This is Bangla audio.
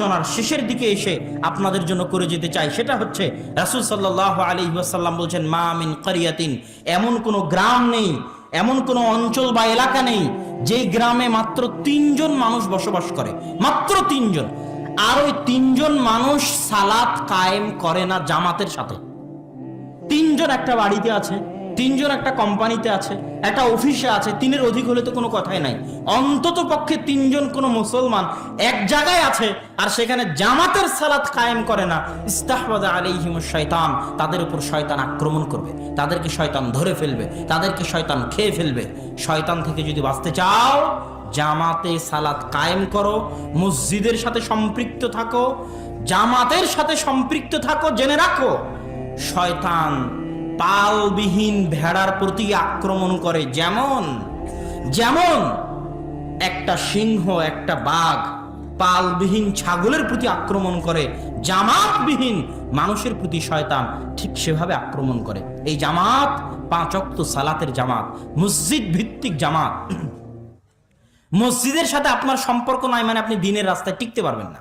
আলোচনার শেষের দিকে এসে আপনাদের জন্য করে যেতে চাই, সেটা হচ্ছে রাসূল সাল্লাল্লাহু আলাইহি ওয়াসাল্লাম বলছেন, মা মিন ক্বরিয়াতিন, এমন কোনো গ্রাম নেই, এমন কোনো অঞ্চল বা এলাকা নেই যেই গ্রামে মাত্র 3 জন মানুষ বসবাস করে, মাত্র 3 জন। আর ওই 3 জন মানুষ সালাত কায়েম করে না জামাতের সাথে। 3 জন একটা বাড়িতে আছে, 3 জন একটা কোম্পানিতে আছে, একটা অফিসে আছে, 3-এর অধিক হলে তো কোনো কথাই নাই। অন্তত পক্ষে 3 জন কোনো মুসলমান এক জায়গায় আছে আর সেখানে জামাতের সালাত কায়েম করে না, ইস্তাহওয়াযা আলাইহিমুশ শাইতান, তাদের উপর শয়তান আক্রমণ করবে, তাদেরকে শয়তান ধরে ফেলবে, তাদেরকে শয়তান খেয়ে ফেলবে। শয়তান থেকে যদি বাঁচতে চাও, জামাতে সালাত কায়েম করো, মসজিদের সাথে সম্পৃক্ত থাকো, জামাতের সাথে সম্পৃক্ত থাকো। জেনে রাখো, শয়তান পালবিহীন ভেড়ার প্রতি আক্রমণ করে, যেমন যেমন একটা সিংহ, একটা বাঘ পালবিহীন ছাগলের প্রতি আক্রমণ করে, জামাতবিহীন মানুষের প্রতি শয়তান ঠিক সেভাবে আক্রমণ করে। এই জামাত 5 ওয়াক্ত সালাতের জামাত, মসজিদ ভিত্তিক জামাত। মসজিদের সাথে আপনার সম্পর্ক নাই মানে আপনি দিনের রাস্তায় টিকতে পারবেন না।